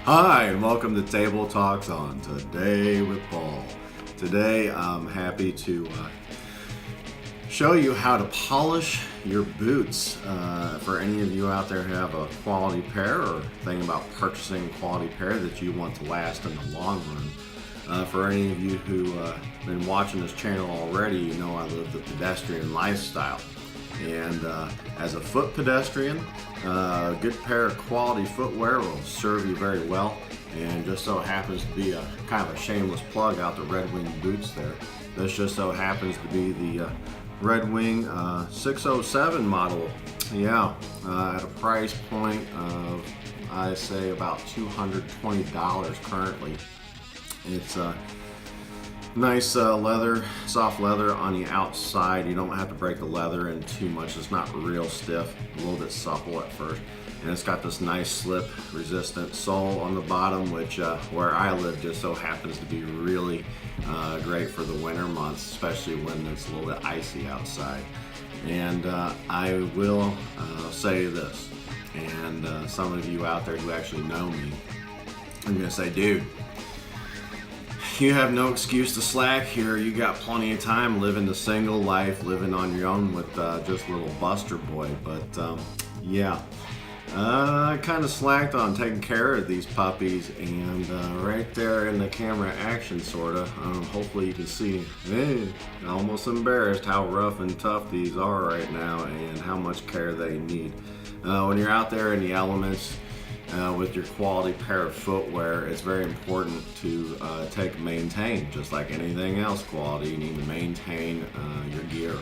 Hi, and welcome to Table Talks on Today with Paul. Today I'm happy to show you how to polish your boots. For any of you out there who have a quality pair or thinking about purchasing a quality pair that you want to last in the long run. For any of you who have been watching this channel already, you know I live the pedestrian lifestyle. And as a foot pedestrian, a good pair of quality footwear will serve you very well. And just so happens to be a kind of a shameless plug out the Redwing Boots there. This just so happens to be the Redwing 607 model. Yeah, at a price point of, I say, about $220 currently. It's nice leather, soft leather on the outside. You don't have to break the leather in too much. It's not real stiff, a little bit supple at first. And it's got this nice slip resistant sole on the bottom, which where I live just so happens to be really great for the winter months, especially when it's a little bit icy outside. And I will say this, and some of you out there who actually know me, I'm gonna say, dude, you have no excuse to slack here. You got plenty of time living the single life, living on your own with just little Buster Boy. But yeah, I kind of slacked on taking care of these puppies, and right there in the camera action, sorta. Hopefully you can see. Almost embarrassed how rough and tough these are right now, and how much care they need. When you're out there in the elements. With your quality pair of footwear, it's very important to maintain, just like anything else quality. You need to maintain your gear,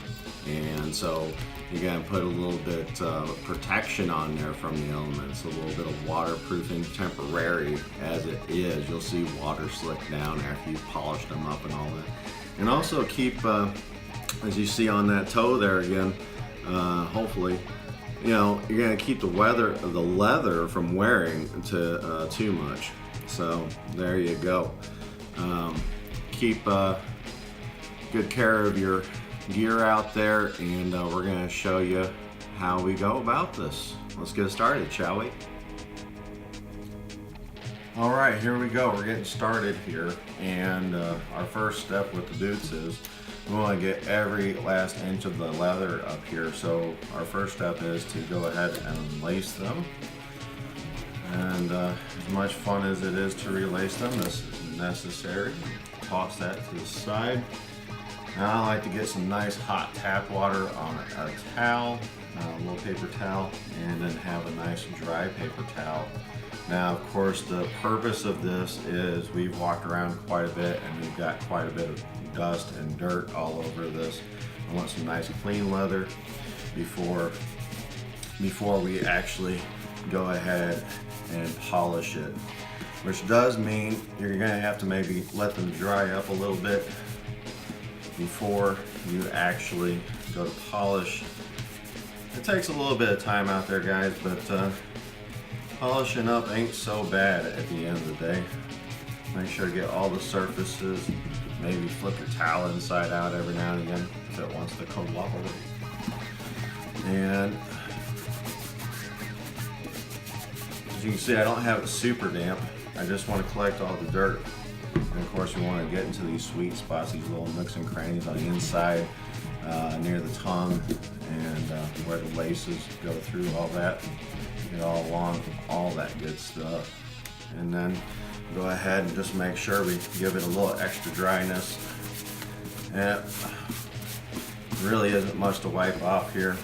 and so you gotta put a little bit of protection on there from the elements, a little bit of waterproofing, temporary as it is. You'll see water slick down after you've polished them up and all that. And also keep, as you see on that toe there again, hopefully, you know, you're gonna keep the leather from wearing to too much. So there you go. Keep good care of your gear out there, and we're gonna show you how we go about this. Let's get started, shall we? All right, here we go. We're getting started here, and our first step with the boots is we want to get every last inch of the leather up here. So our first step is to go ahead and lace them. And as much fun as it is to relace them, this is necessary. Toss that to the side. Now I like to get some nice hot tap water on a towel, a little paper towel, and then have a nice dry paper towel. Now, of course, the purpose of this is we've walked around quite a bit, and we've got quite a bit of dust and dirt all over this. I want some nice clean leather before we actually go ahead and polish it, which does mean you're gonna have to maybe let them dry up a little bit before you actually go to polish. It takes a little bit of time out there, guys, but polishing up ain't so bad at the end of the day. Make sure to get all the surfaces. Maybe flip your towel inside out every now and again if it wants to cooperate. And as you can see, I don't have it super damp. I just want to collect all the dirt. And of course, we want to get into these sweet spots, these little nooks and crannies on the inside, near the tongue, and where the laces go through, all that, get all along, all that good stuff. And then go ahead and just make sure we give it a little extra dryness. And it really isn't much to wipe off here.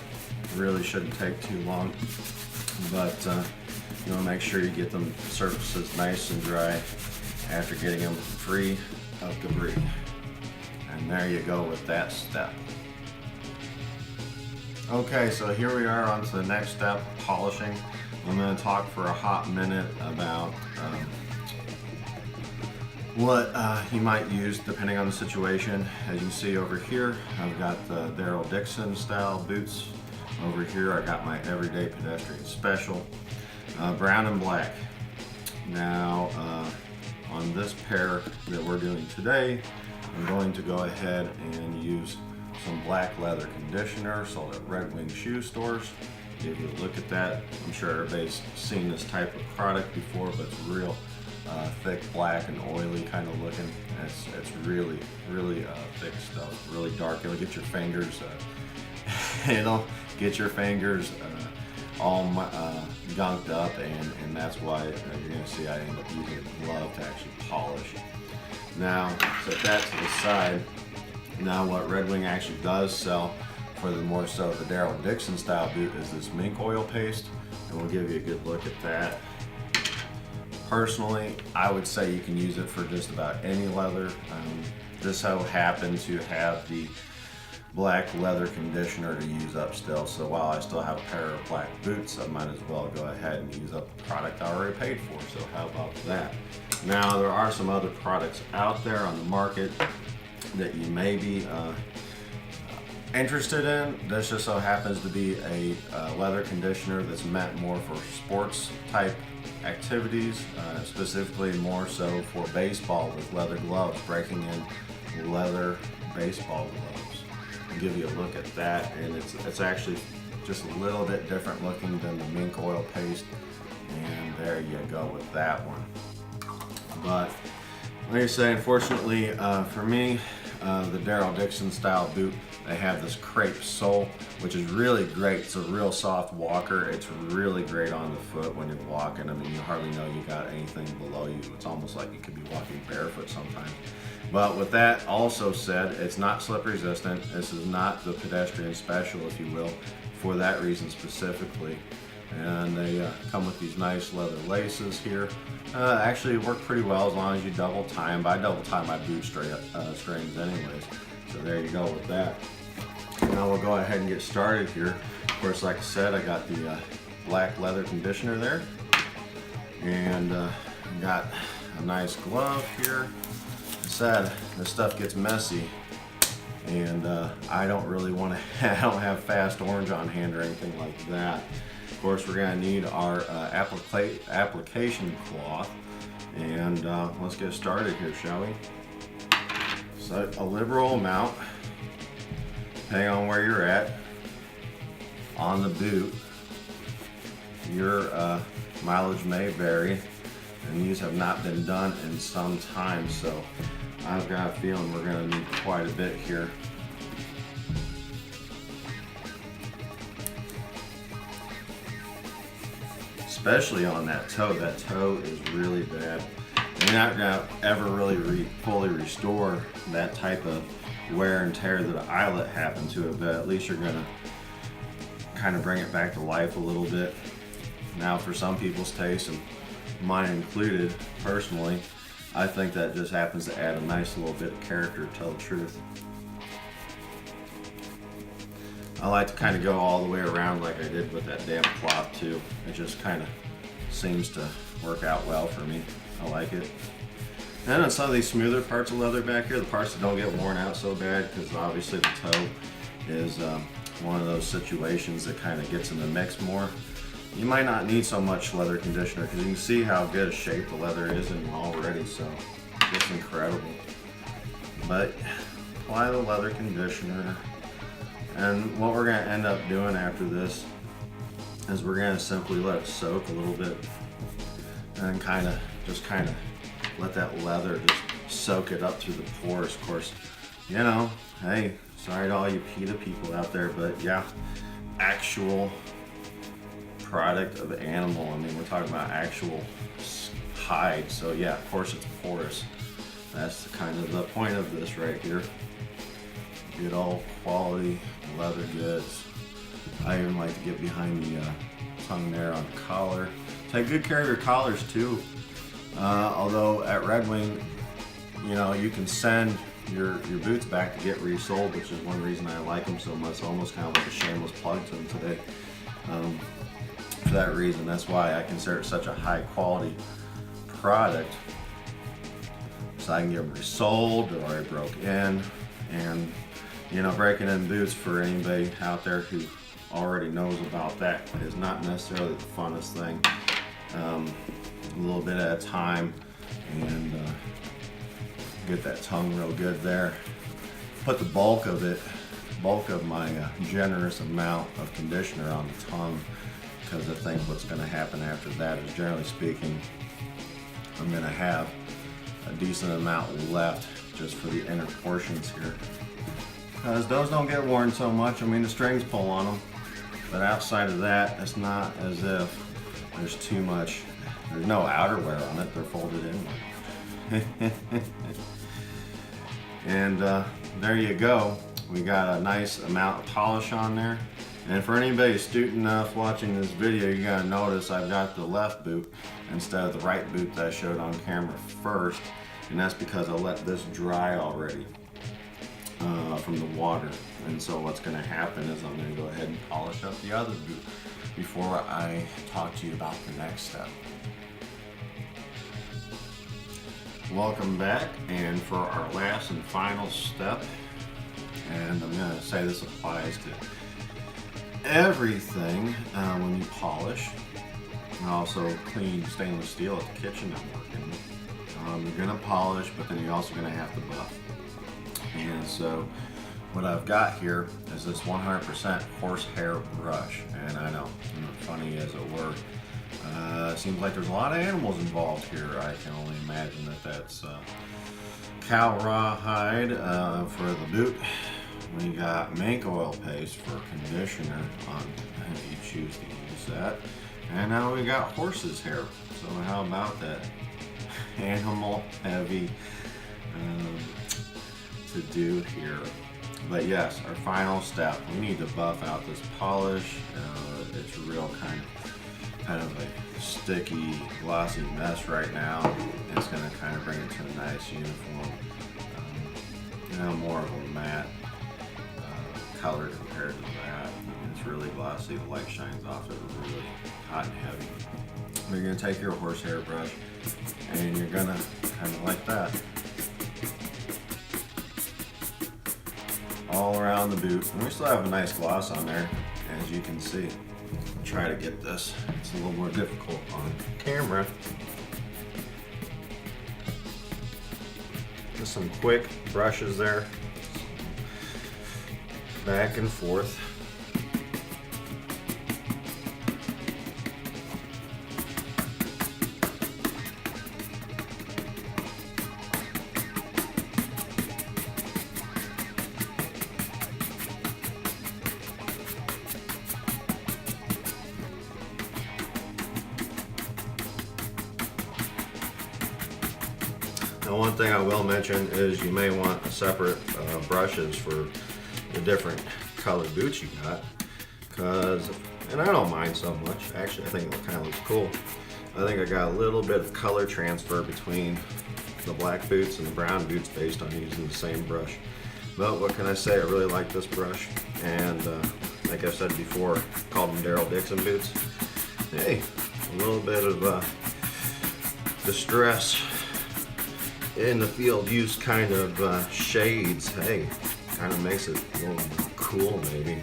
It really shouldn't take too long, but you want to make sure you get them surfaces nice and dry after getting them free of debris. And there you go with that step. Okay, so here we are on to the next step, polishing. I'm going to talk for a hot minute about what you might use depending on the situation. As you can see over here, I've got the Daryl Dixon style boots. Over here I got my everyday pedestrian special, brown and black. Now on this pair that we're doing today, I'm going to go ahead and use some black leather conditioner sold at Redwing shoe stores. Give you a look at that. I'm sure everybody's seen this type of product before, but it's real thick black and oily kind of looking. It's really thick stuff, really dark. It'll get your fingers it'll get your fingers all gunked up, and that's why you're going to see I end up using a glove to actually polish. Now, set that to the side. Now what Redwing actually does sell for the more so the Daryl Dixon style boot is this mink oil paste, and we'll give you a good look at that. Personally, I would say you can use it for just about any leather. This so happened to have the black leather conditioner to use up still, so while I still have a pair of black boots, I might as well go ahead and use up the product I already paid for, so how about that? Now, there are some other products out there on the market that you may be interested in. This just so happens to be a leather conditioner that's meant more for sports type activities, specifically more so for baseball with leather gloves, breaking in leather baseball gloves. I'll give you a look at that, and it's actually just a little bit different looking than the mink oil paste, and there you go with that one. But like I say, unfortunately for me, the Daryl Dixon style boot, they have this crepe sole, which is really great. It's a real soft walker. It's really great on the foot when you're walking. I mean, you hardly know you got anything below you. It's almost like you could be walking barefoot sometimes. But with that also said, it's not slip resistant. This is not the pedestrian special, if you will, for that reason specifically. And they come with these nice leather laces here. Actually work pretty well as long as you double tie them. But I double tie my boot strings anyways. So there you go with that. Now we'll go ahead and get started here. Of course, like I said, I got the black leather conditioner there. And got a nice glove here. Like I said, this stuff gets messy. And I don't really want to, I don't have fast orange on hand or anything like that. Of course, we're going to need our application cloth, and let's get started here, shall we? So a liberal amount, depending on where you're at on the boot. Your mileage may vary, and these have not been done in some time, so I've got a feeling we're going to need quite a bit here. Especially on that toe. That toe is really bad. You're not gonna ever really fully restore that type of wear and tear that an eyelet happened to it, but at least you're gonna kind of bring it back to life a little bit. Now, for some people's taste, and mine included, personally, I think that just happens to add a nice little bit of character, to tell the truth. I like to kind of go all the way around like I did with that damn cloth too. It just kind of seems to work out well for me. I like it. And on some of these smoother parts of leather back here, the parts that don't get worn out so bad, because obviously the toe is one of those situations that kind of gets in the mix more. You might not need so much leather conditioner because you can see how good a shape the leather is in already, so it's incredible. But apply the leather conditioner. And what we're going to end up doing after this is we're going to simply let it soak a little bit and just kind of let that leather just soak it up through the pores. Of course, you know, hey, sorry to all you PETA people out there, but yeah, actual product of the animal. I mean, we're talking about actual hide, so yeah, of course it's porous. That's kind of the point of this right here. Good old quality leather goods. I even like to get behind the tongue there on the collar. Take good care of your collars too. Although at Redwing, you know, you can send your boots back to get resold, which is one reason I like them so much. It's almost kind of like a shameless plug to them today. For that reason, that's why I consider it such a high quality product. So I can get them resold or I broke in, and you know, breaking in boots for anybody out there who already knows about that is not necessarily the funnest thing. A little bit at a time, and get that tongue real good there. Put the bulk of my generous amount of conditioner on the tongue, because I think what's going to happen after that is, generally speaking, I'm gonna have a decent amount left just for the inner portions here. Because those don't get worn so much. I mean, the strings pull on them, but outside of that, it's not as if there's too much. There's no outerwear on it. They're folded in. And there you go. We got a nice amount of polish on there. And for anybody astute enough watching this video, you gotta notice I've got the left boot instead of the right boot that I showed on camera first. And that's because I let this dry already from the water. And so what's gonna happen is I'm gonna go ahead and polish up the other boot before I talk to you about the next step. Welcome back, and for our last and final step, and I'm gonna say this applies to everything when you polish, and also clean stainless steel at the kitchen I'm working. You're gonna polish, but then you're also gonna have to buff. And so what I've got here is this 100% horsehair brush, and I know, funny as it were, seems like there's a lot of animals involved here. I can only imagine that that's cow rawhide for the boot. We got mink oil paste for conditioner on if you choose to use that. And now we got horse's hair. So how about that? Animal heavy to do here. But yes, our final step, we need to buff out this polish. It's real kind of a sticky, glossy mess right now. It's going to kind of bring it to a nice uniform, more of a matte color compared to that. It's really glossy, the light shines off it really hot and heavy. You're going to take your horsehair brush and you're going to kind of like that, all around the boot. And we still have a nice gloss on there, as you can see. Try to get this, it's a little more difficult on camera. Just some quick brushes there, back and forth. Now, one thing I will mention is you may want separate brushes for the different colored boots you got, and I don't mind so much. Actually, I think it kind of looks cool. I think I got a little bit of color transfer between the black boots and the brown boots based on using the same brush. But what can I say? I really like this brush, and like I said before, called them Daryl Dixon boots. Hey, a little bit of distress in the field use kind of shades. Hey, kind of makes it a little cool maybe.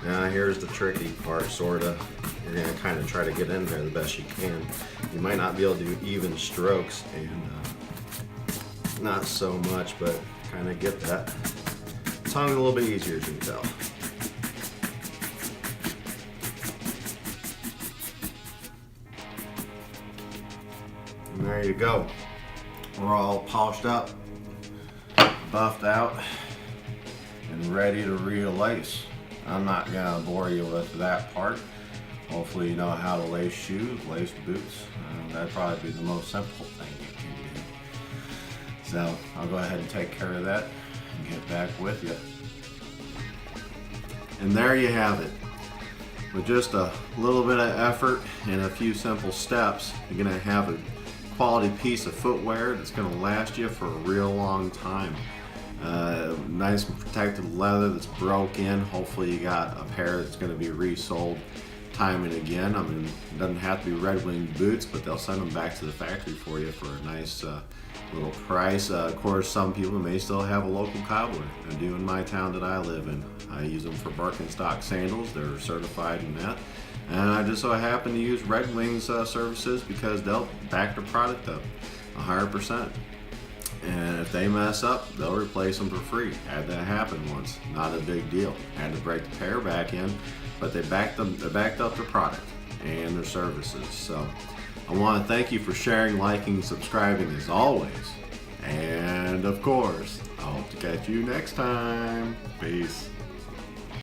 Now here's the tricky part, sorta. You're gonna kind of try to get in there the best you can. You might not be able to do even strokes, and not so much, but kind of get that tongue a little bit easier, as you can tell. And there you go. We're all polished up, buffed out, and ready to relace. I'm not gonna bore you with that part. Hopefully you know how to lace shoes, lace boots. That'd probably be the most simple thing you can do. So I'll go ahead and take care of that and get back with you. And there you have it. With just a little bit of effort and a few simple steps, you're gonna have a quality piece of footwear that's going to last you for a real long time. Nice protected leather that's broke in. Hopefully you got a pair that's going to be resold time and again. I mean, it doesn't have to be Redwing Boots, but they'll send them back to the factory for you for a nice little price. Of course, some people may still have a local cobbler. I do in my town that I live in. I use them for Birkenstock sandals. They're certified in that. And I just so happen to use Redwing's services because they'll back their product up 100%. And if they mess up, they'll replace them for free. Had that happen once, not a big deal. Had to break the pair back in, but they backed up their product and their services. So I want to thank you for sharing, liking, subscribing as always. And of course, I hope to catch you next time. Peace.